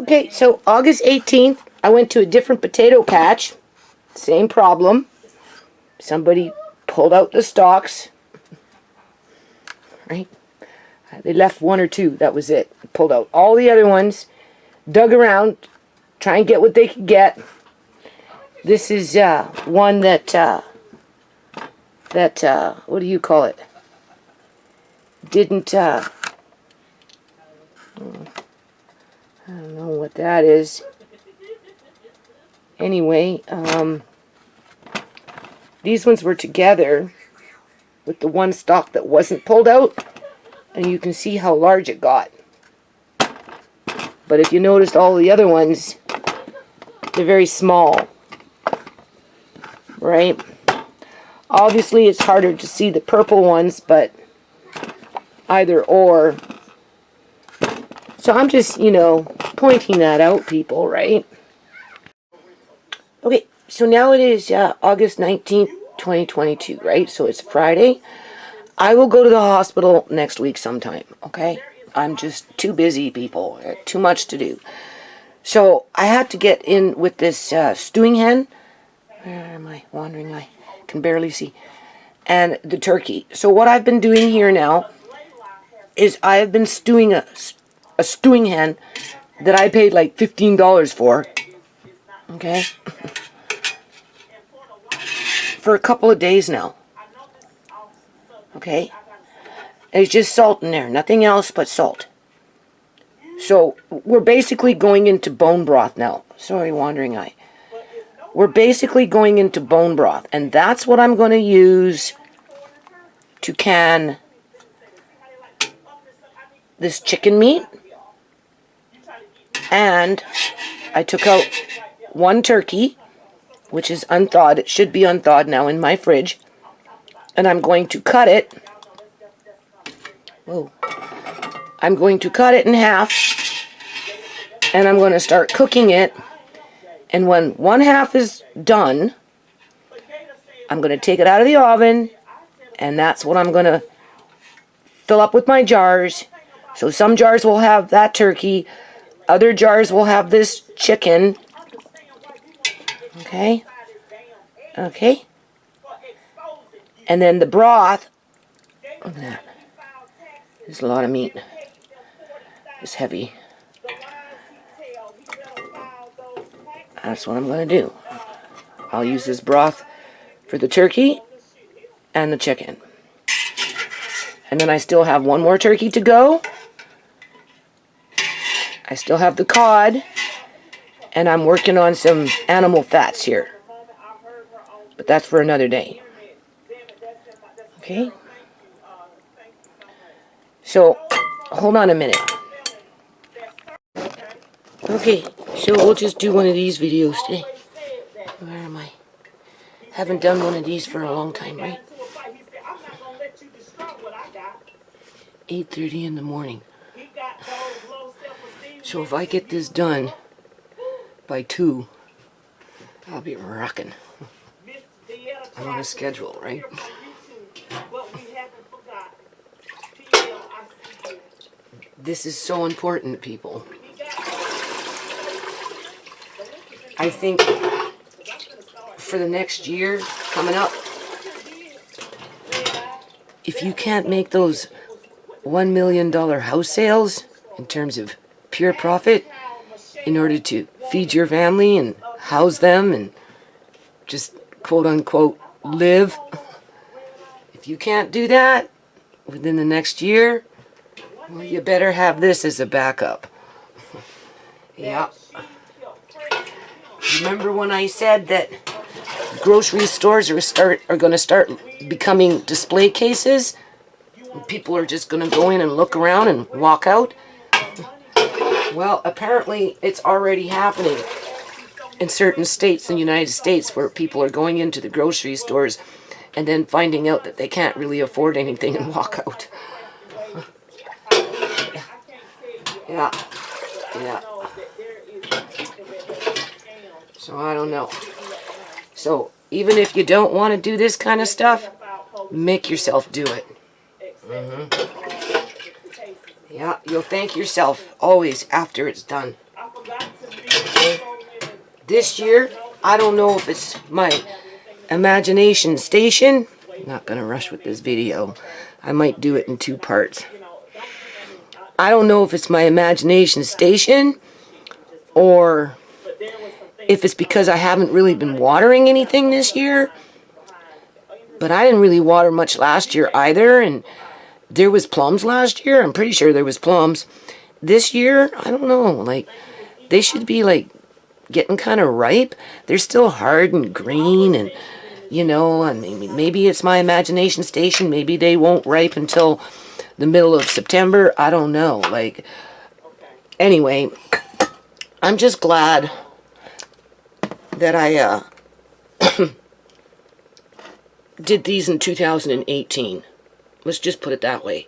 Okay, so August 18th, I went to a different potato patch. Same problem. Somebody pulled out the stalks. Right? They left one or two. That was it. Pulled out all the other ones. Dug around. Try and get what they could get. This is one that, what do you call it? Didn't, I don't know what that is. Anyway, these ones were together with the one stalk that wasn't pulled out, and you can see how large it got. But if you noticed all the other ones, they're very small, right? Obviously it's harder to see the purple ones, but either or. So I'm just, pointing that out, people, right? Okay, so now it is August 19th, 2022, right? So it's Friday. I will go to the hospital next week sometime, okay? I'm just too busy, people. Too much to do. So I had to get in with this stewing hen. Where am I wandering? I can barely see. And the turkey. So what I've been doing here now is I have been stewing a stewing hen that I paid like $15 for. Okay? For a couple of days now. Okay? And it's just salt in there. Nothing else but salt. So we're basically going into bone broth now. Sorry, wandering eye. We're basically going into bone broth. And that's what I'm going to use to can this chicken meat. And I took out one turkey, which is unthawed. It should be unthawed now in my fridge. And I'm going to cut it. Whoa. I'm going to cut it in half. And I'm going to start cooking it. And when one half is done, I'm going to take it out of the oven. And that's what I'm going to fill up with my jars. So some jars will have that turkey. Other jars will have this chicken. Okay? Okay? And then the broth. Look at that. There's a lot of meat. It's heavy. That's what I'm going to do. I'll use this broth for the turkey and the chicken. And then I still have one more turkey to go. I still have the cod. And I'm working on some animal fats here. But that's for another day. Okay? So, hold on a minute. Okay, so we'll just do one of these videos today. Where am I? Haven't done one of these for a long time, right? 8:30 in the morning. So if I get this done by 2, I'll be rocking. I'm on a schedule, right? This is so important, people. I think for the next year coming up, if you can't make those $1 million house sales in terms of pure profit in order to feed your family and house them and just quote unquote live, if you can't do that within the next year, well, you better have this as a backup. Yeah. Remember when I said that grocery stores are going to start becoming display cases? People are just going to go in and look around and walk out? Well, apparently it's already happening in certain states in the United States where people are going into the grocery stores and then finding out that they can't really afford anything and walk out. Yeah. Yeah. So I don't know. So even if you don't want to do this kind of stuff, make yourself do it. Yeah, you'll thank yourself always after it's done. This year, I don't know if it's my imagination station. I'm not going to rush with this video. I might do it in 2 parts. I don't know if it's my imagination station or if it's because I haven't really been watering anything this year. But I didn't really water much last year either, and there was plums last year. I'm pretty sure there was plums. This year, I don't know, like, they should be, like, getting kind of ripe. They're still hard and green, and, you know, I mean, maybe it's my imagination station. Maybe they won't ripe until the middle of September. I don't know. Like, anyway, I'm just glad that I, did these in 2018. Let's just put it that way.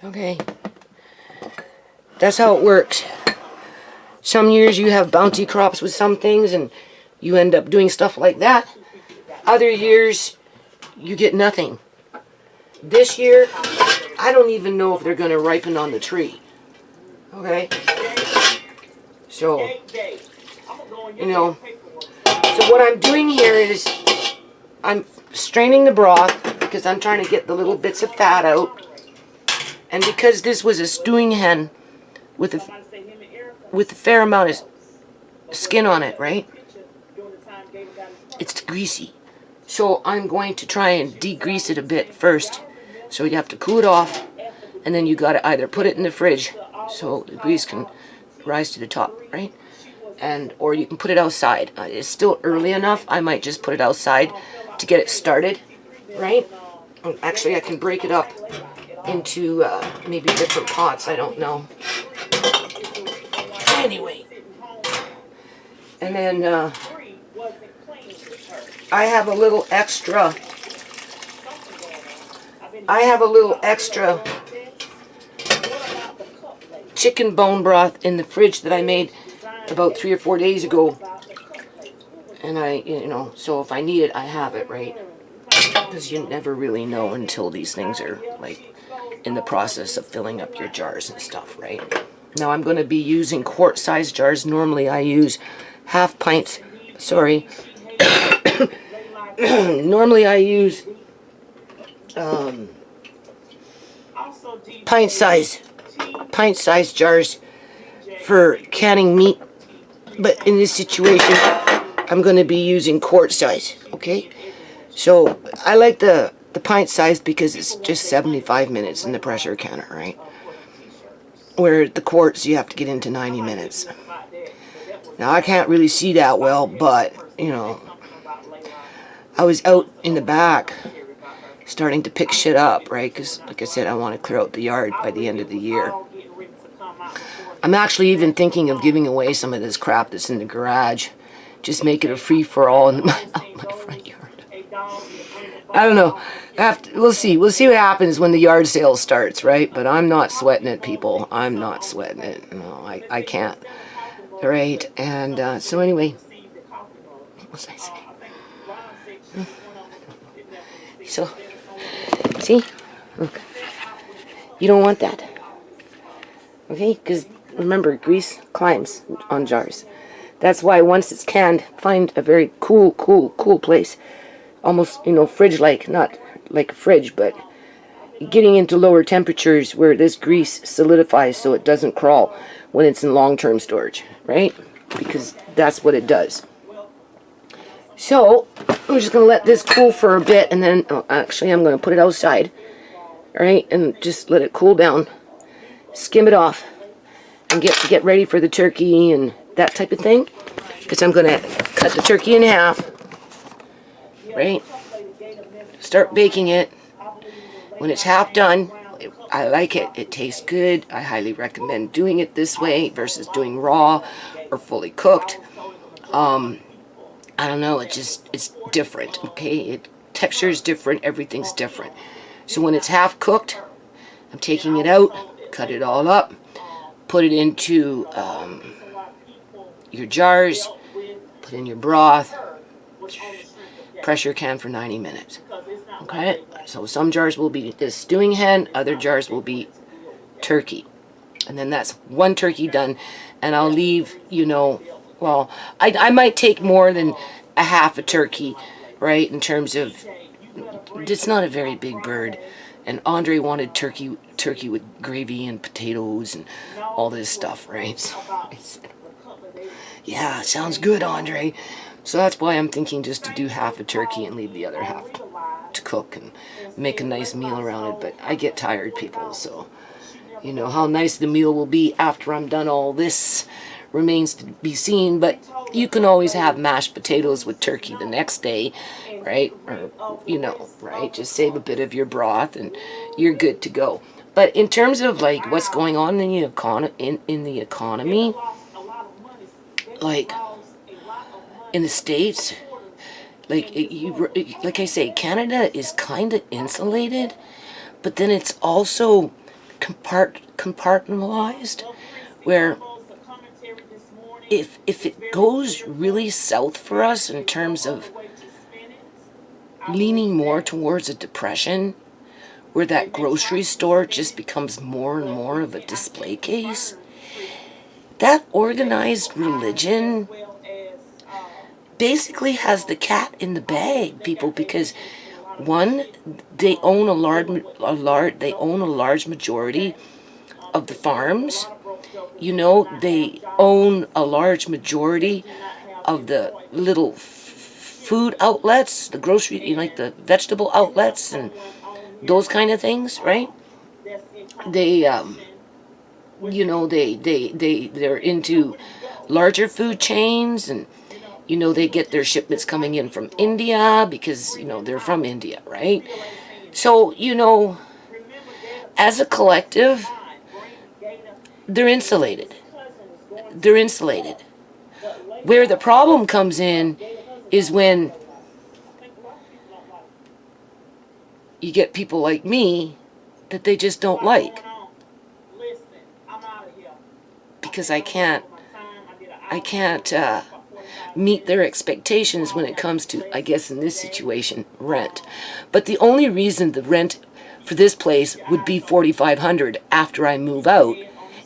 Okay. That's how it works. Some years you have bounty crops with some things and you end up doing stuff like that. Other years you get nothing. This year, I don't even know if they're going to ripen on the tree. Okay? So, you know, so what I'm doing here is I'm straining the broth because I'm trying to get the little bits of fat out. And because this was a stewing hen with a fair amount of skin on it, right? It's greasy. So I'm going to try and degrease it a bit first. So you have to cool it off, and then you got to either put it in the fridge so the grease can rise to the top, right? And or you can put it outside. It's still early enough. I might just put it outside to get it started, right? Actually, I can break it up into maybe different pots. I don't know. Anyway, and then I have a little extra. Chicken bone broth in the fridge that I made about 3 or 4 days ago. And you know, so if I need it, I have it, right? Because you never really know until these things are, like, in the process of filling up your jars and stuff, right? Now I'm going to be using quart-sized jars. Normally I use half pints. Sorry. Normally I use pint-sized jars for canning meat. But in this situation, I'm going to be using quart size, okay? So I like the pint size because it's just 75 minutes in the pressure canner, right? Where the quarts you have to get into 90 minutes. Now I can't really see that well, but you know, I was out in the back starting to pick shit up, right? Because like I said, I want to clear out the yard by the end of the year. I'm actually even thinking of giving away some of this crap that's in the garage. Just make it a free-for-all in my front yard. I don't know. We'll see. We'll see what happens when the yard sale starts, right? But I'm not sweating it, people. I'm not sweating it. No, I can't. All right? And so anyway, what was I saying? So, see? Look. You don't want that. Okay? Because remember, grease climbs on jars. That's why once it's canned, find a very cool place. Almost, you know, fridge-like. Not like a fridge, but getting into lower temperatures where this grease solidifies so it doesn't crawl when it's in long-term storage, right? Because that's what it does. So, I'm just going to let this cool for a bit, and then, actually, I'm going to put it outside, right? And just let it cool down. Skim it off. And get ready for the turkey and that type of thing, because I'm going to cut the turkey in half, right? Start baking it. When it's half done, I like it. It tastes good. I highly recommend doing it this way versus doing raw or fully cooked. I don't know. It's different. Okay, texture is different. Everything's different. So when it's half cooked, I'm taking it out, cut it all up, put it into your jars, put in your broth, pressure can for 90 minutes. Okay, so some jars will be this stewing hen, other jars will be turkey. And then that's one turkey done, and I'll leave, you know, Well, I might take more than a half a turkey, right? In terms of, it's not a very big bird, and Andre wanted turkey with gravy and potatoes and all this stuff, right? So I said, yeah, sounds good, Andre. So that's why I'm thinking just to do half a turkey and leave the other half to cook and make a nice meal around it. But I get tired, people, so you know how nice the meal will be after I'm done all this remains to be seen. But you can always have mashed potatoes with turkey the next day, right? Or, you know, right? Just save a bit of your broth and you're good to go. But in terms of like what's going on in the economy, like in the States, like I say, Canada is kind of insulated, but then it's also compartmentalized, where if it goes really south for us in terms of leaning more towards a depression, where that grocery store just becomes more and more of a display case, that organized religion basically has the cat in the bag, people, because one, they own a large majority of the farms. You know, they own a large majority of the little food outlets, the grocery, you know, like the vegetable outlets and those kind of things, right? They, you know, they're into larger food chains, and you know, they get their shipments coming in from India because, you know, they're from India, right? So, you know, as a collective, they're insulated. They're insulated. Where the problem comes in is when you get people like me that they just don't like. Because I can't meet their expectations when it comes to, I guess in this situation, rent. But the only reason the rent for this place would be $4,500 after I move out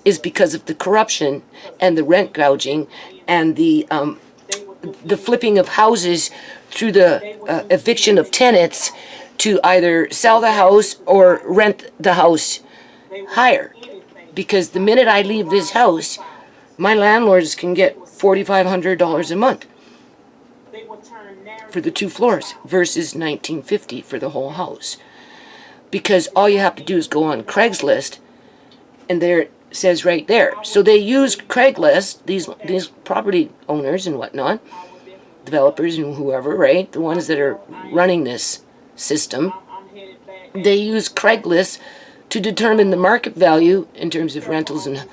is because of the corruption and the rent gouging and the flipping of houses through the eviction of tenants to either sell the house or rent the house higher. Because the minute I leave this house, my landlords can get $4,500 a month for the 2 floors versus $1,950 for the whole house. Because all you have to do is go on Craigslist, and there it says right there. So they use Craigslist, these property owners and whatnot, developers and whoever, right? The ones that are running this system, they use Craigslist to determine the market value in terms of rentals and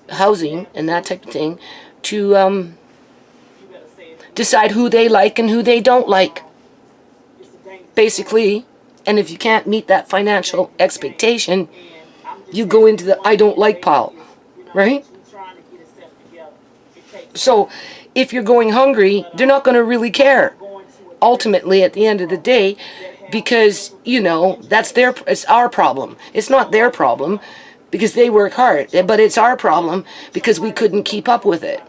housing and that type of thing, to decide who they like and who they don't like, basically. And if you can't meet that financial expectation, you go into the I don't like pile, right? So if you're going hungry, they're not going to really care ultimately at the end of the day, because, you know, it's our problem. It's not their problem because they work hard, but it's our problem because we couldn't keep up with it.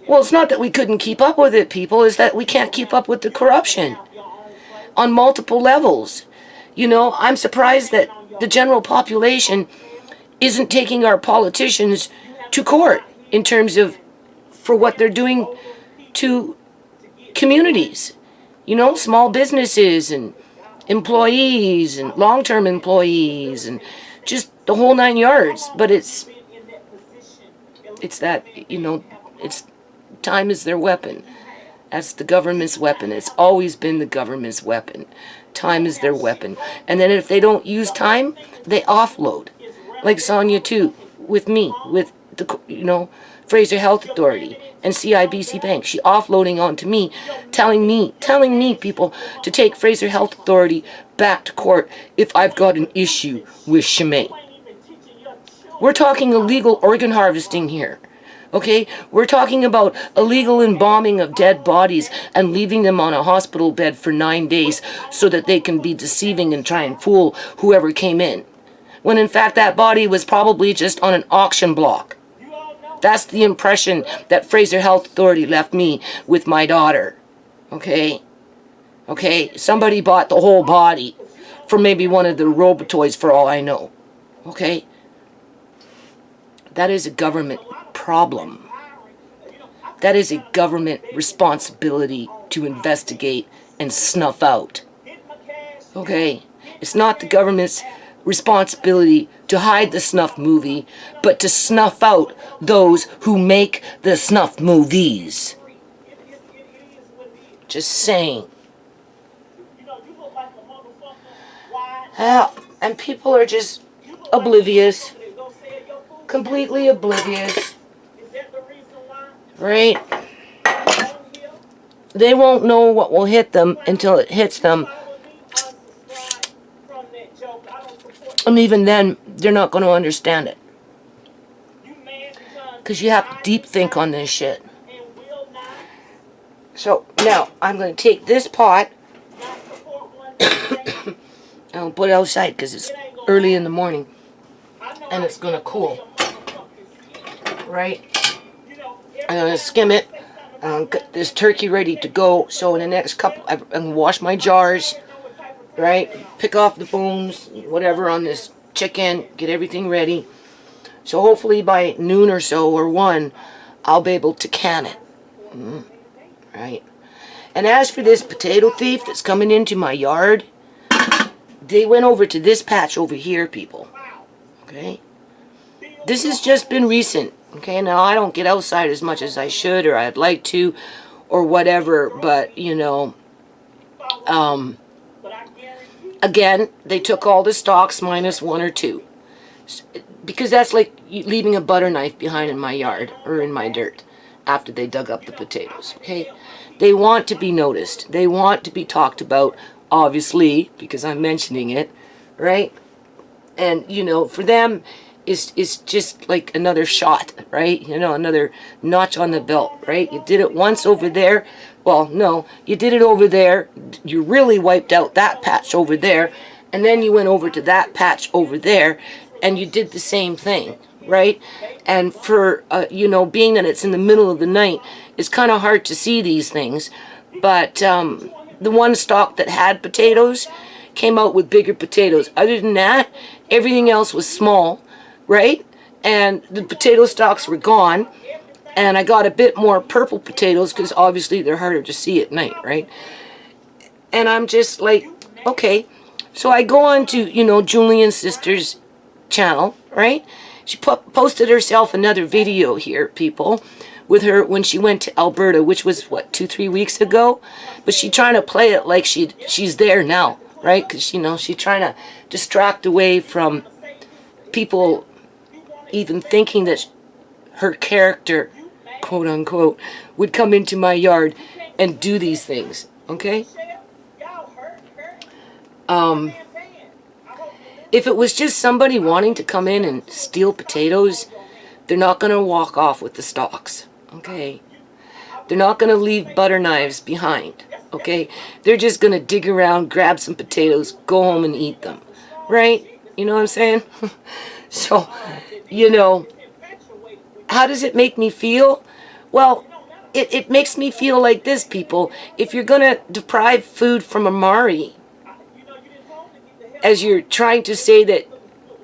Well, it's not that we couldn't keep up with it, people, it's that we can't keep up with the corruption on multiple levels. You know, I'm surprised that the general population isn't taking our politicians to court in terms of for what they're doing to communities. You know, small businesses and employees and long-term employees and just the whole 9 yards. But it's that, you know, it's time is their weapon. That's the government's weapon. It's always been the government's weapon. Time is their weapon. And then if they don't use time, they offload. Like Sonia too, with me, with the, you know, Fraser Health Authority and CIBC Bank. She offloading onto me, telling me people to take Fraser Health Authority back to court if I've got an issue with Shamay. We're talking illegal organ harvesting here. Okay, we're talking about illegal embalming of dead bodies and leaving them on a hospital bed for 9 days so that they can be deceiving and try and fool whoever came in. When in fact that body was probably just on an auction block. That's the impression that Fraser Health Authority left me with my daughter. Okay? Okay? Somebody bought the whole body for maybe one of the Robotoys for all I know. Okay? That is a government problem. That is a government responsibility to investigate and snuff out. Okay? It's not the government's responsibility to hide the snuff movie, but to snuff out those who make the snuff movies. Just saying. And people are just oblivious. Completely oblivious. Right? They won't know what will hit them until it hits them. And even then, they're not going to understand it. Because you have to deep think on this shit. So, now, I'm going to take this pot. And I'll put it outside because it's early in the morning. And it's going to cool. Right? I'm going to skim it. Get this turkey ready to go. So in the next couple, I'm going to wash my jars. Right? Pick off the bones, whatever on this chicken. Get everything ready. So hopefully by noon or so, or 1, I'll be able to can it. Right? And as for this potato thief that's coming into my yard, they went over to this patch over here, people. Okay? This has just been recent. Okay, now I don't get outside as much as I should or I'd like to or whatever, but, you know, again, they took all the stalks minus 1 or 2. Because that's like leaving a butter knife behind in my yard or in my dirt after they dug up the potatoes, okay? They want to be noticed. They want to be talked about, obviously, because I'm mentioning it, right? And, you know, for them, it's just like another shot, right? You know, another notch on the belt, right? You did it once over there. Well, no, you did it over there. You really wiped out that patch over there. And then you went over to that patch over there. And you did the same thing, right? And for, you know, being that it's in the middle of the night, it's kind of hard to see these things. But the one stalk that had potatoes came out with bigger potatoes. Other than that, everything else was small. Right? And the potato stalks were gone. And I got a bit more purple potatoes because obviously they're harder to see at night, right? And I'm just like, okay. So I go on to, you know, Julian's sister's channel, right? She posted herself another video here, people, with her when she went to Alberta, which was, what, 2-3 weeks ago? But she's trying to play it like she's there now, right? Because, you know, she's trying to distract away from people even thinking that her character, quote unquote, would come into my yard and do these things, okay? If it was just somebody wanting to come in and steal potatoes, they're not going to walk off with the stalks, okay? They're not going to leave butter knives behind, okay? They're just going to dig around, grab some potatoes, go home and eat them, right? You know what I'm saying? So, you know, how does it make me feel? Well, it makes me feel like this, people. If you're going to deprive food from Amari, as you're trying to say that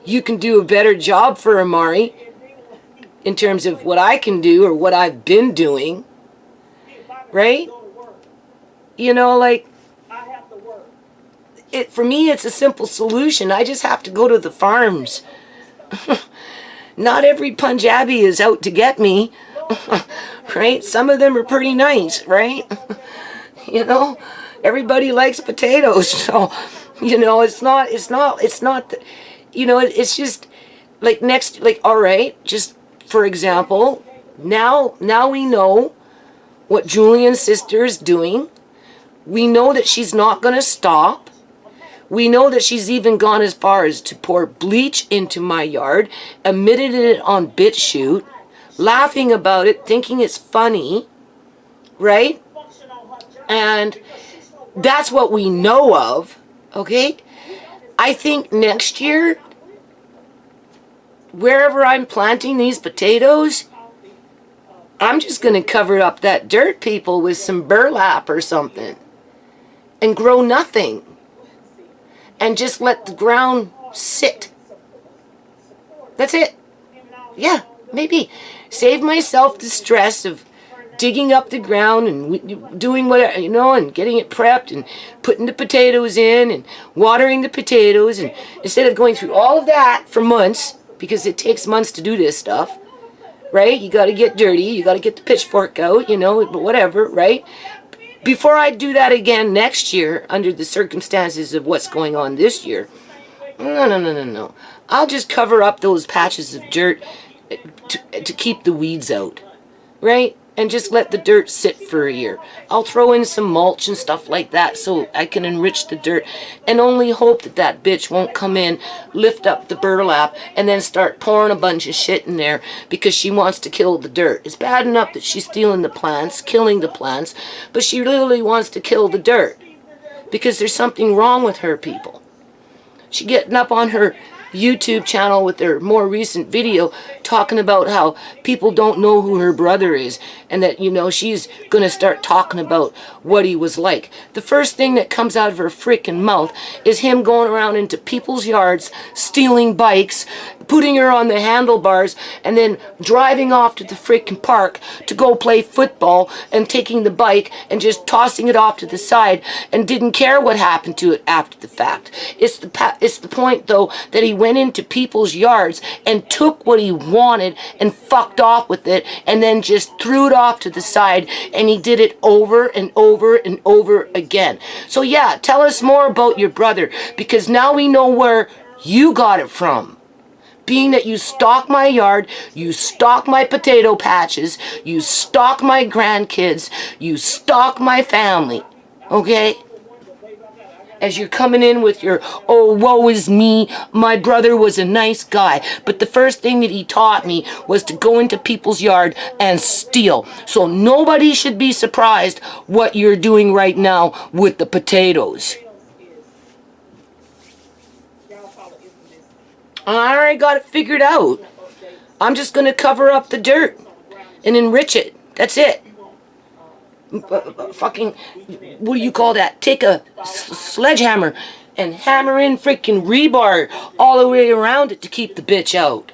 you can do a better job for Amari in terms of what I can do or what I've been doing, right? You know, like, for me, it's a simple solution. I just have to go to the farms. Not every Punjabi is out to get me, right? Some of them are pretty nice, right? You know, everybody likes potatoes, so, you know, it's not, you know, it's just, like, all right, just, for example, now we know what Julian's sister is doing. We know that she's not going to stop. We know that she's even gone as far as to pour bleach into my yard, emitted it on BitChute, laughing about it, thinking it's funny, right? And that's what we know of, okay? I think next year, wherever I'm planting these potatoes, I'm just going to cover up that dirt, people, with some burlap or something and grow nothing and just let the ground sit. That's it. Yeah, maybe save myself the stress of digging up the ground and doing whatever, you know, and getting it prepped and putting the potatoes in and watering the potatoes, and instead of going through all of that for months, because it takes months to do this stuff, right? You got to get dirty, you got to get the pitchfork out, you know, but whatever, right? Before I do that again next year, under the circumstances of what's going on this year, no. I'll just cover up those patches of dirt to keep the weeds out, right? And just let the dirt sit for a year. I'll throw in some mulch and stuff like that so I can enrich the dirt, and only hope that that bitch won't come in, lift up the burlap, and then start pouring a bunch of shit in there because she wants to kill the dirt. It's bad enough that she's stealing the plants, killing the plants, but she literally wants to kill the dirt because there's something wrong with her, people. She getting up on her YouTube channel with her more recent video talking about how people don't know who her brother is, and that, you know, she's gonna start talking about what he was like. The first thing that comes out of her freaking mouth is him going around into people's yards, stealing bikes, putting her on the handlebars, and then driving off to the freaking park to go play football, and taking the bike and just tossing it off to the side and didn't care what happened to it after the fact. It's the point, though, that he went into people's yards and took what he wanted and fucked off with it, and then just threw it off to the side, and he did it over and over and over again. So yeah, tell us more about your brother, because now we know where you got it from. Being that you stalk my yard, you stalk my potato patches, you stalk my grandkids, you stalk my family, okay? As you're coming in with your, oh, woe is me, my brother was a nice guy. But the first thing that he taught me was to go into people's yard and steal. So nobody should be surprised what you're doing right now with the potatoes. I already got it figured out. I'm just going to cover up the dirt and enrich it. That's it. Fucking, what do you call that? Take a sledgehammer and hammer in freaking rebar all the way around it to keep the bitch out.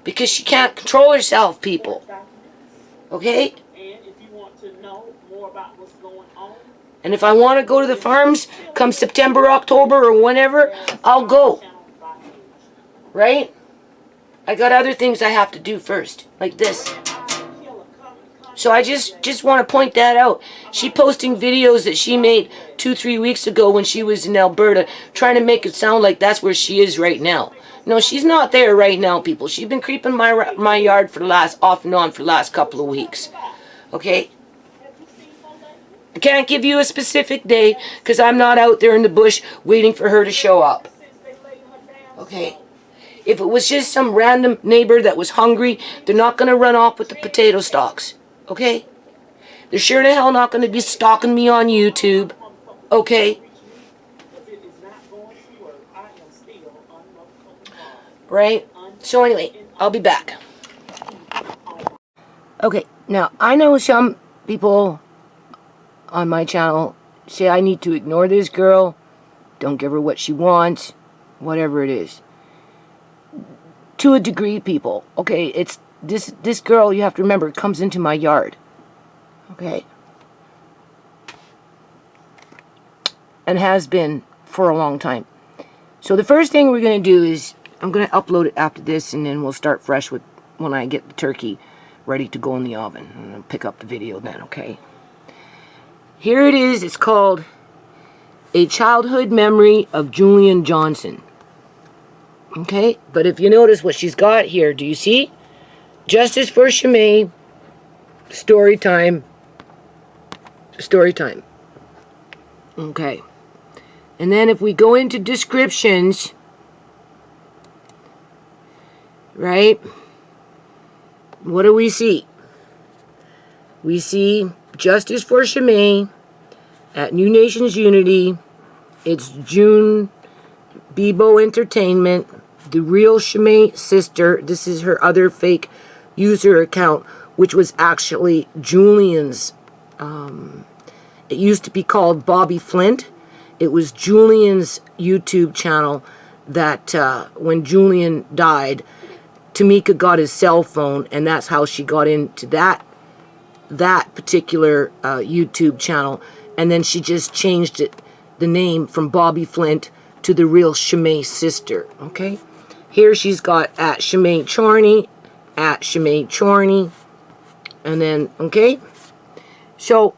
Because she can't control herself, people. Okay? And if I want to go to the farms come September, October, or whenever, I'll go. Right? I got other things I have to do first, like this. So I just want to point that out. She posting videos that she made 2-3 weeks ago when she was in Alberta, trying to make it sound like that's where she is right now. No, she's not there right now, people. She's been creeping my yard for the last, off and on for the last couple of weeks. Okay? I can't give you a specific day because I'm not out there in the bush waiting for her to show up. Okay? If it was just some random neighbor that was hungry, they're not going to run off with the potato stalks. Okay? They're sure to hell not going to be stalking me on YouTube. Okay? Right? So anyway, I'll be back. Okay, now I know some people on my channel say I need to ignore this girl, don't give her what she wants, whatever it is. To a degree, people. Okay, it's this girl, you have to remember, comes into my yard. Okay? And has been for a long time. So the first thing we're going to do is, I'm going to upload it after this, and then we'll start fresh with when I get the turkey ready to go in the oven. And I'll pick up the video then, okay? Here it is. It's called A Childhood Memory of Julian Johnson. Okay, but if you notice what she's got here, do you see? Justice for Shamay, story time. Okay. And then if we go into descriptions, right, what do we see? We see Justice for Shamay at New Nations Unity. It's June Bebo Entertainment. The real Shamay sister, this is her other fake user account, which was actually Julian's. It used to be called Bobby Flint. It was Julian's YouTube channel that when Julian died, Tamika got his cell phone, and that's how she got into that particular YouTube channel. And then she just changed the name from Bobby Flint to the real Shamay sister. Okay, here she's got at Shamay Chorney, at Shamay Chorney, and then okay. So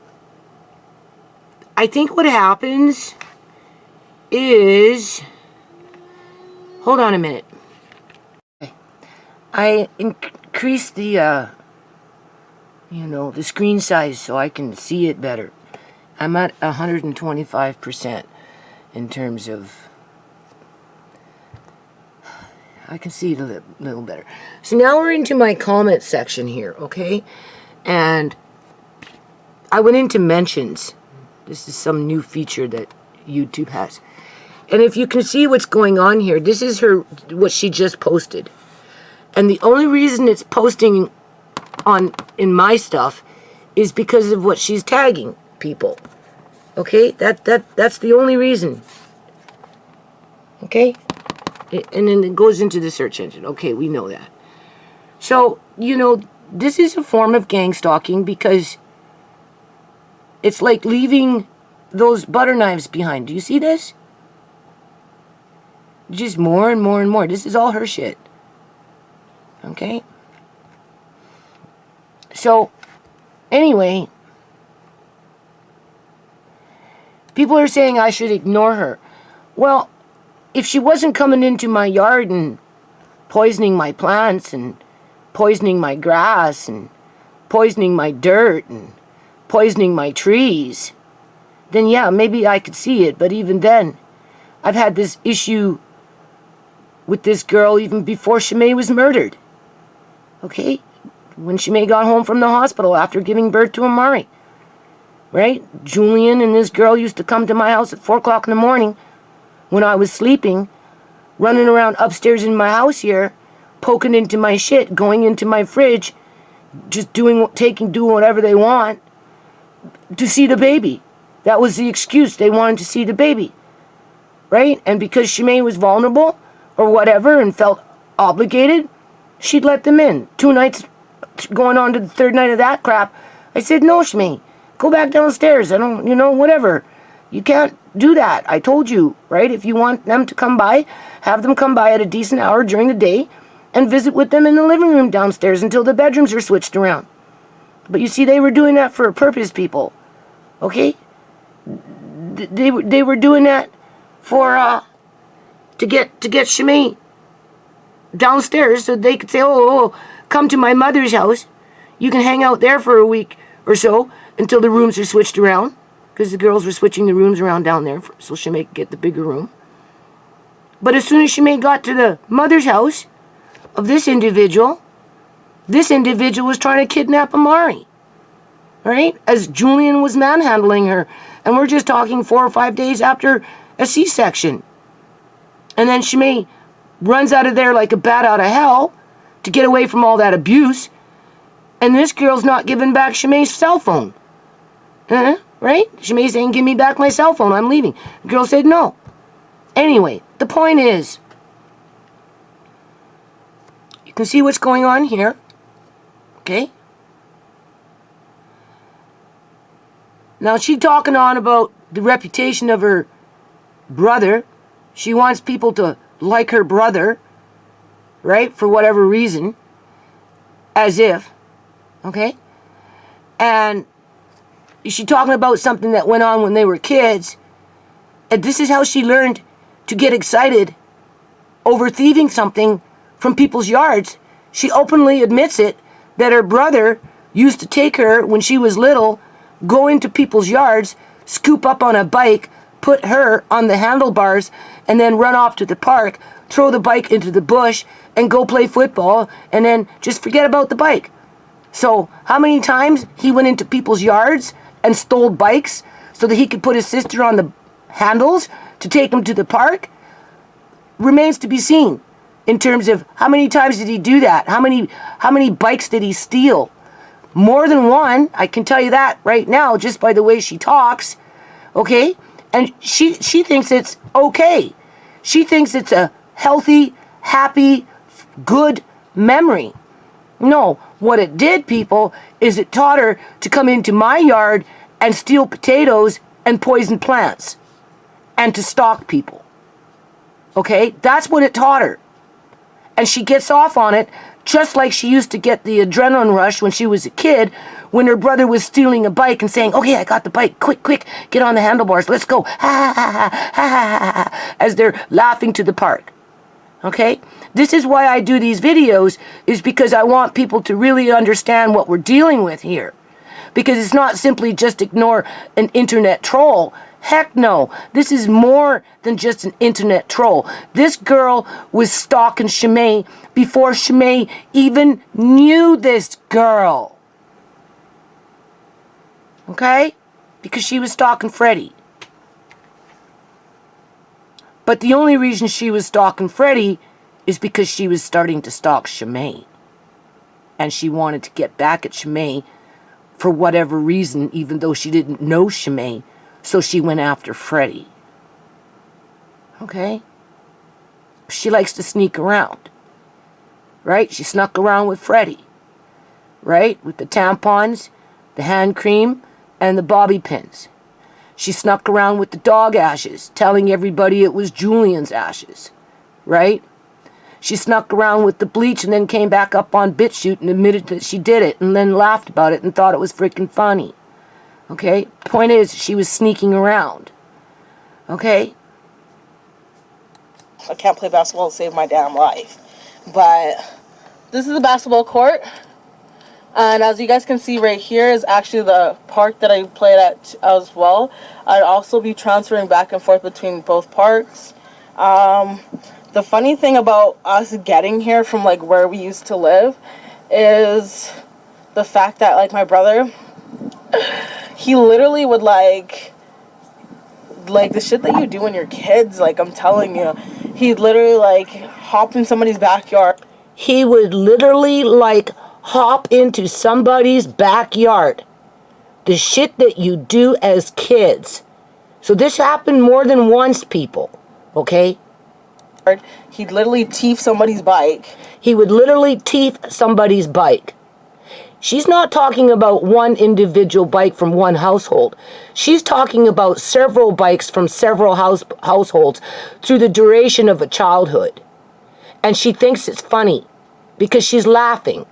I think what happens is, hold on a minute. I increased the the screen size so I can see it better. I'm at 125% in terms of, I can see it a little better. So now we're into my comment section here, okay? And I went into mentions. This is some new feature that YouTube has. And if you can see what's going on here, this is what she just posted. And the only reason it's posting in my stuff is because of what she's tagging people. Okay? That's the only reason. Okay? And then it goes into the search engine. Okay, we know that. So, this is a form of gang stalking because it's like leaving those butter knives behind. Do you see this? Just more and more and more. This is all her shit. Okay? So, anyway, people are saying I should ignore her. Well, if she wasn't coming into my yard and poisoning my plants and poisoning my grass and poisoning my dirt and poisoning my trees, then yeah, maybe I could see it. But even then, I've had this issue with this girl even before Shamay was murdered. Okay? When Shamay got home from the hospital after giving birth to Amari. Right? Julian and this girl used to come to my house at 4 o'clock in the morning when I was sleeping, running around upstairs in my house here, poking into my shit, going into my fridge, just doing whatever they want to see the baby. That was the excuse. They wanted to see the baby. Right? And because Shamay was vulnerable or whatever and felt obligated, she'd let them in. 2 nights going on to the 3rd night of that crap, I said, no, Shamay, go back downstairs. I don't, whatever. You can't do that. I told you, right? If you want them to come by, have them come by at a decent hour during the day and visit with them in the living room downstairs until the bedrooms are switched around. But you see, they were doing that for a purpose, people. Okay? They were doing that for, to get Shamay downstairs so they could say, oh, come to my mother's house. You can hang out there for a week or so until the rooms are switched around, because the girls were switching the rooms around down there so Shamay could get the bigger room. But as soon as Shamay got to the mother's house of this individual was trying to kidnap Amari, right? As Julian was manhandling her. And we're just talking 4 or 5 days after a C-section. And then Shamay runs out of there like a bat out of hell to get away from all that abuse. And this girl's not giving back Shamay's cell phone. Right? Shamay saying, give me back my cell phone, I'm leaving. The girl said no. Anyway, the point is, you can see what's going on here. Okay? Now she's talking on about the reputation of her brother. She wants people to like her brother, right? For whatever reason. As if. Okay? And she's talking about something that went on when they were kids. And this is how she learned to get excited over thieving something from people's yards. She openly admits it, that her brother used to take her when she was little, go into people's yards, scoop up on a bike, put her on the handlebars, and then run off to the park, throw the bike into the bush, and go play football, and then just forget about the bike. So how many times he went into people's yards and stole bikes so that he could put his sister on the handles to take them to the park remains to be seen. In terms of how many times did he do that? How many bikes did he steal? More than one, I can tell you that right now, just by the way she talks, okay? And she thinks it's okay. She thinks it's a healthy, happy, good memory. No, what it did, people, is it taught her to come into my yard and steal potatoes and poison plants and to stalk people. Okay? That's what it taught her. And she gets off on it just like she used to get the adrenaline rush when she was a kid, when her brother was stealing a bike and saying, okay, I got the bike, quick, quick, get on the handlebars, let's go, ha ha ha ha ha ha, as they're laughing to the park. Okay? This is why I do these videos, is because I want people to really understand what we're dealing with here. Because it's not simply just ignore an internet troll. Heck no. This is more than just an internet troll. This girl was stalking Shamay before Shamay even knew this girl. Okay? Because she was stalking Freddie. But the only reason she was stalking Freddie is because she was starting to stalk Shamay. And she wanted to get back at Shamay for whatever reason, even though she didn't know Shamay. So she went after Freddie. Okay? She likes to sneak around. Right? She snuck around with Freddie. Right? With the tampons, the hand cream, and the bobby pins. She snuck around with the dog ashes, telling everybody it was Julian's ashes. Right? She snuck around with the bleach and then came back up on BitChute and admitted that she did it and then laughed about it and thought it was freaking funny. Okay? Point is, she was sneaking around. Okay? I can't play basketball to save my damn life. But this is the basketball court. And as you guys can see right here is actually the park that I played at as well. I'd also be transferring back and forth between both parks. The funny thing about us getting here from like where we used to live is the fact that like my brother, he literally would like the shit that you do when you're kids, like I'm telling you, he'd literally like hop in somebody's backyard. He would literally like hop into somebody's backyard. The shit that you do as kids. So this happened more than once, people. Okay? He'd literally teeth somebody's bike. He would literally teeth somebody's bike. She's not talking about one individual bike from one household. She's talking about several bikes from several households through the duration of a childhood. And she thinks it's funny because she's laughing.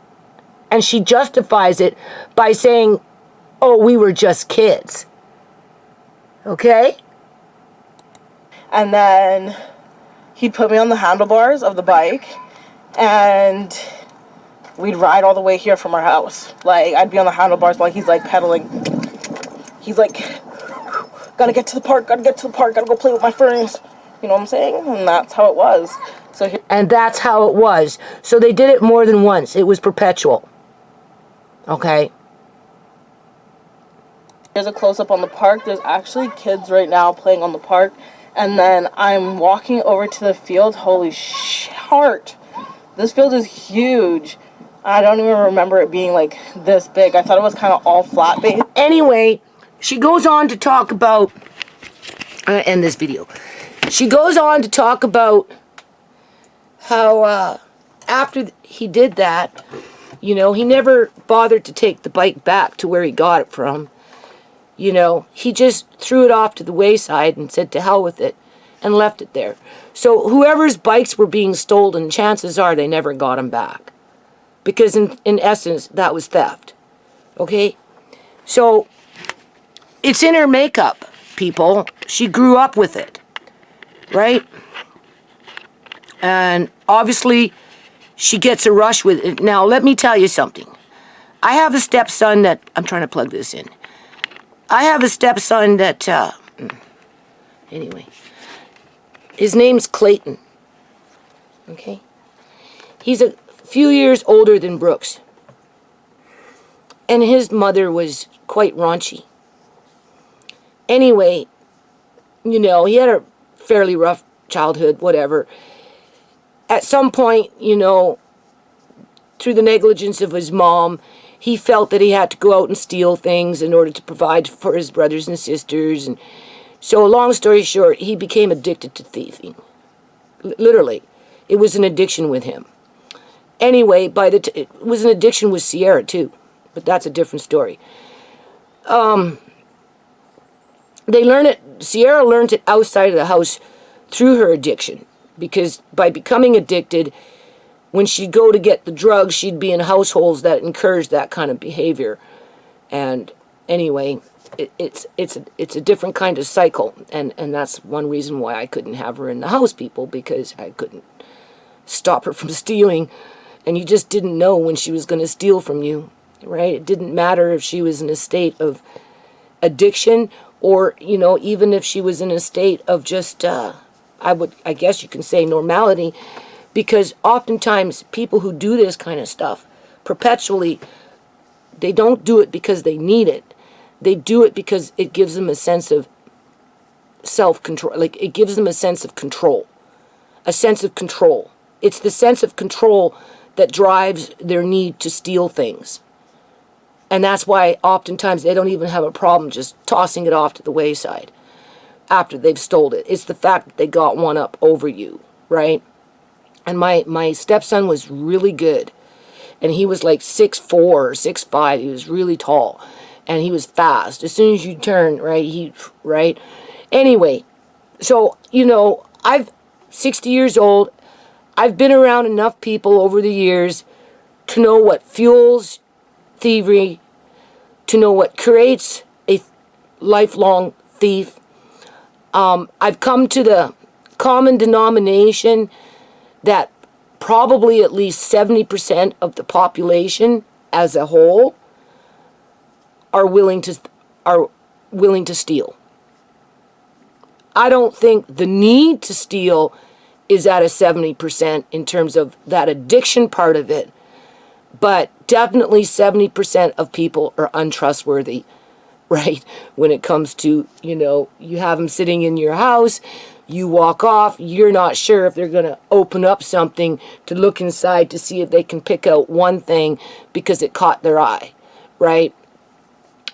And she justifies it by saying, oh, we were just kids. Okay? And then he'd put me on the handlebars of the bike and we'd ride all the way here from our house. Like, I'd be on the handlebars while he's like pedaling. He's like, gotta get to the park, gotta go play with my friends. You know what I'm saying? And that's how it was. And that's how it was. So they did it more than once. It was perpetual. Okay? There's a close-up on the park. There's actually kids right now playing on the park. And then I'm walking over to the field. Holy shit. This field is huge. I don't even remember it being like this big. I thought it was kind of all flat base. Anyway, she goes on to talk about... I'm going to end this video. She goes on to talk about how after he did that, you know, he never bothered to take the bike back to where he got it from. You know, he just threw it off to the wayside and said to hell with it and left it there. So whoever's bikes were being stolen, chances are they never got them back. Because in essence, that was theft. Okay? So it's in her makeup, people. She grew up with it. Right? And obviously, she gets a rush with it. Now, let me tell you something. I have a stepson that... I'm trying to plug this in. I have a stepson that... anyway. His name's Clayton. Okay? He's a few years older than Brooks. And his mother was quite raunchy. Anyway, you know, he had a fairly rough childhood, whatever. At some point, you know, through the negligence of his mom, he felt that he had to go out and steal things in order to provide for his brothers and sisters. And so, long story short, he became addicted to thieving. Literally, it was an addiction with him. Anyway, it was an addiction with Sierra too, but that's a different story. Sierra learned it outside of the house through her addiction, because by becoming addicted, when she'd go to get the drugs, she'd be in households that encouraged that kind of behavior. And anyway, it's a different kind of cycle, and that's one reason why I couldn't have her in the house, people, because I couldn't stop her from stealing, and you just didn't know when she was going to steal from you, right? It didn't matter if she was in a state of addiction, or, even if she was in a state of just, I guess you can say, normality, because oftentimes people who do this kind of stuff perpetually, they don't do it because they need it. They do it because it gives them a sense of self-control. Like, it gives them a sense of control. A sense of control. It's the sense of control that drives their need to steal things. And that's why oftentimes they don't even have a problem just tossing it off to the wayside after they've stole it. It's the fact that they got one up over you, right? And my stepson was really good. And he was like 6'4" or 6'5". He was really tall. And he was fast. As soon as you turn, right? Anyway, so, I'm 60 years old. I've been around enough people over the years to know what fuels thievery, to know what creates a lifelong thief. I've come to the common denomination that probably at least 70% of the population as a whole are willing to steal. I don't think the need to steal is at a 70% in terms of that addiction part of it, but definitely 70% of people are untrustworthy, right? When it comes to, you have them sitting in your house, you walk off, you're not sure if they're going to open up something to look inside to see if they can pick out one thing because it caught their eye, right?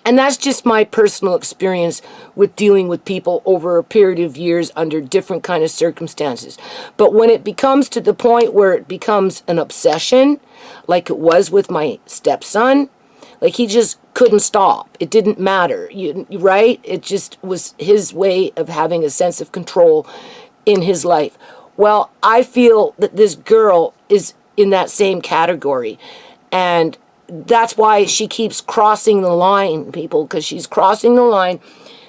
And that's just my personal experience with dealing with people over a period of years under different kind of circumstances. But when it becomes to the point where it becomes an obsession, like it was with my stepson, like he just couldn't stop. It didn't matter, right? It just was his way of having a sense of control in his life. Well, I feel that this girl is in that same category. And that's why she keeps crossing the line, people, because she's crossing the line.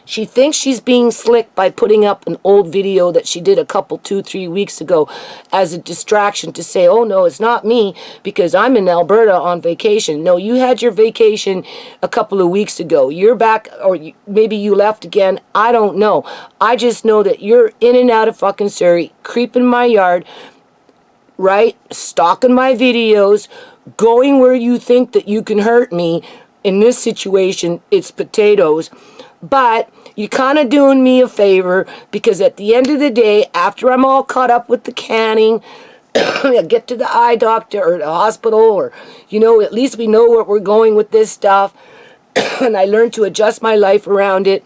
She thinks she's being slick by putting up an old video that she did 2-3 weeks ago as a distraction to say, oh no, it's not me because I'm in Alberta on vacation. No, you had your vacation a couple of weeks ago. You're back, or maybe you left again. I don't know. I just know that you're in and out of fucking Surrey, creeping my yard, right? Stalking my videos, going where you think that you can hurt me. In this situation, it's potatoes. But you're kind of doing me a favor because at the end of the day, after I'm all caught up with the canning, I get to the eye doctor or the hospital, or, at least we know where we're going with this stuff. And I learned to adjust my life around it.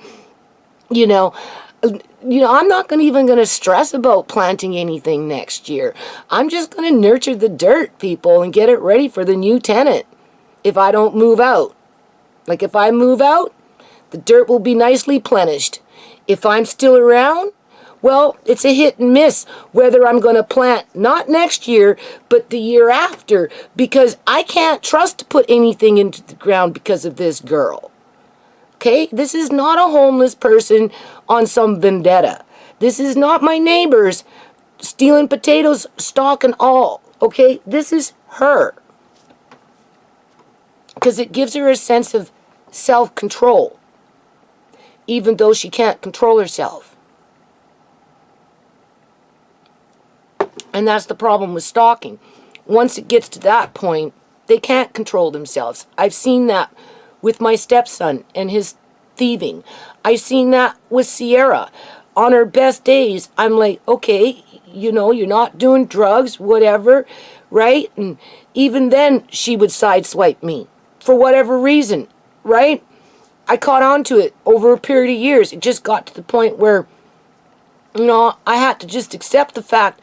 I'm not even going to stress about planting anything next year. I'm just going to nurture the dirt, people, and get it ready for the new tenant if I don't move out. Like, if I move out, the dirt will be nicely plenished. If I'm still around, well, it's a hit and miss whether I'm going to plant not next year, but the year after, because I can't trust to put anything into the ground because of this girl. Okay? This is not a homeless person on some vendetta. This is not my neighbors stealing potatoes, stalk and all. Okay? This is her. Because it gives her a sense of self-control, even though she can't control herself. And that's the problem with stalking. Once it gets to that point, they can't control themselves. I've seen that with my stepson and his thieving. I've seen that with Sierra. On her best days, I'm like, okay, you're not doing drugs, whatever, right? And even then, she would sideswipe me. for whatever reason, right? I caught on to it over a period of years. It just got to the point where, I had to just accept the fact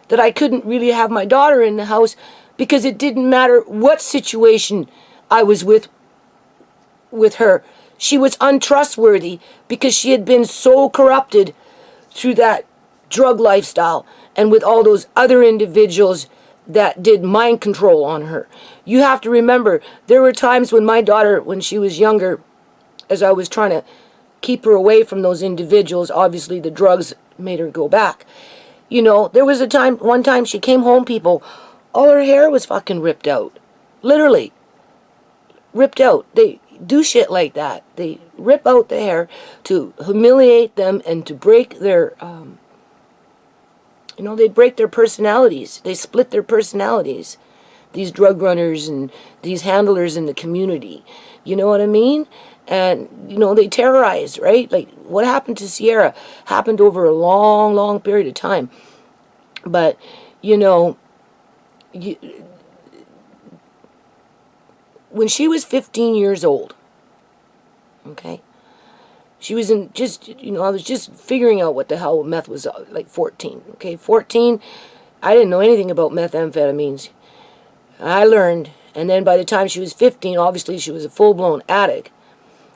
that I couldn't really have my daughter in the house because it didn't matter what situation I was with her. She was untrustworthy because she had been so corrupted through that drug lifestyle and with all those other individuals that did mind control on her. You have to remember, there were times when my daughter, when she was younger, as I was trying to keep her away from those individuals, obviously the drugs made her go back. There was one time she came home, people, all her hair was fucking ripped out. Literally. Ripped out. They do shit like that. They rip out the hair to humiliate them and to break their, they break their personalities. They split their personalities. These drug runners and these handlers in the community. You know what I mean? And, they terrorize, right? Like, what happened to Sierra happened over a long, long period of time. But, when she was 15 years old, okay, she was I was just figuring out what the hell meth was, like 14, okay, 14, I didn't know anything about methamphetamines. I learned, and then by the time she was 15, obviously she was a full-blown addict.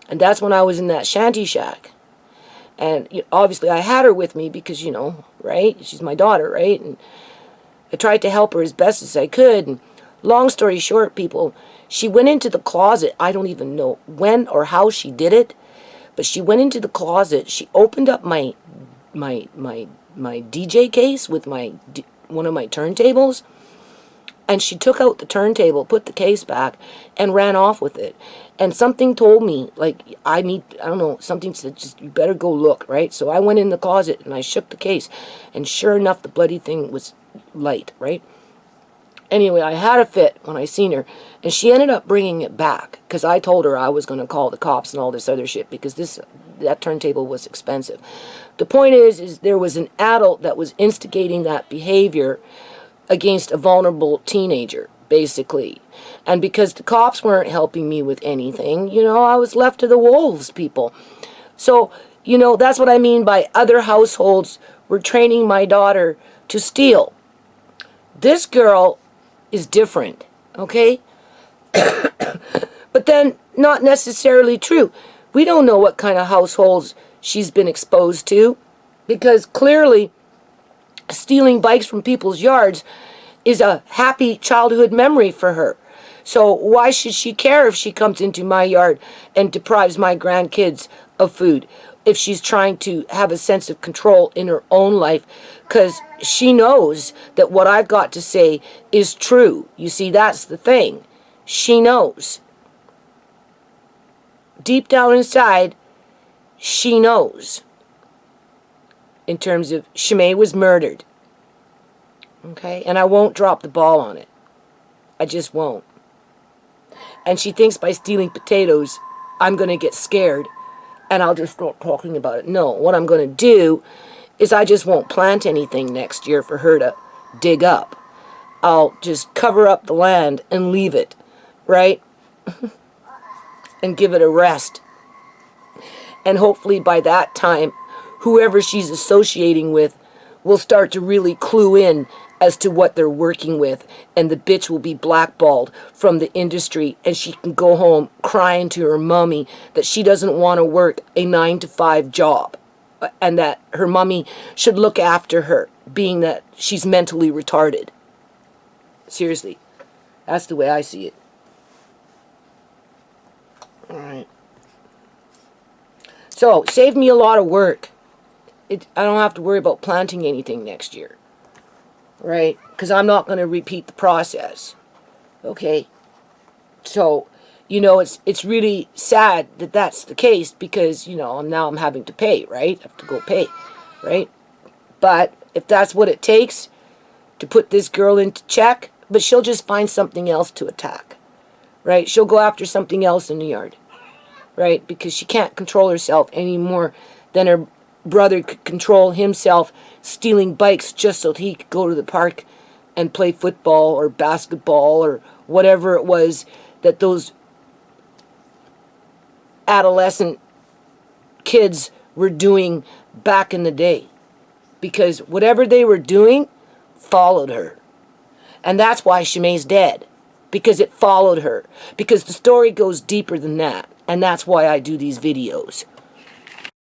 And that's when I was in that shanty shack. And obviously I had her with me because, right? She's my daughter, right? And I tried to help her as best as I could. And long story short, people, she went into the closet. I don't even know when or how she did it. But she went into the closet. She opened up my DJ case with one of my turntables. And she took out the turntable, put the case back, and ran off with it. And something told me, like, I don't know, something said, just, you better go look, right? So I went in the closet, and I shook the case. And sure enough, the bloody thing was light, right? Anyway, I had a fit when I seen her. And she ended up bringing it back. Because I told her I was going to call the cops and all this other shit. Because that turntable was expensive. The point is there was an adult that was instigating that behavior against a vulnerable teenager, basically. And because the cops weren't helping me with anything, I was left to the wolves, people. So, that's what I mean by other households were training my daughter to steal. This girl is different, okay? But then, not necessarily true. We don't know what kind of households she's been exposed to, because clearly stealing bikes from people's yards is a happy childhood memory for her. So why should she care if she comes into my yard and deprives my grandkids of food if she's trying to have a sense of control in her own life? Because she knows that what I've got to say is true. You see, that's the thing. She knows. Deep down inside, she knows. In terms of Shamay was murdered. Okay? And I won't drop the ball on it. I just won't. And she thinks by stealing potatoes, I'm going to get scared and I'll just start talking about it. No, what I'm going to do is I just won't plant anything next year for her to dig up. I'll just cover up the land and leave it, right? And give it a rest. And hopefully by that time, whoever she's associating with will start to really clue in as to what they're working with, and the bitch will be blackballed from the industry, and she can go home crying to her mommy that she doesn't want to work a 9-to-5 job, and that her mommy should look after her, being that she's mentally retarded. Seriously, that's the way I see it. All right. So, saved me a lot of work. I don't have to worry about planting anything next year. Right? Because I'm not going to repeat the process. Okay? So, it's really sad that that's the case because, now I'm having to pay, right? I have to go pay, right? But if that's what it takes to put this girl into check, but she'll just find something else to attack, right? She'll go after something else in the yard, right? Because she can't control herself any more than her brother could control himself stealing bikes just so he could go to the park and play football or basketball or whatever it was that those adolescent kids were doing back in the day. Because whatever they were doing followed her. And that's why Shamay's dead. Because it followed her. Because the story goes deeper than that. And that's why I do these videos.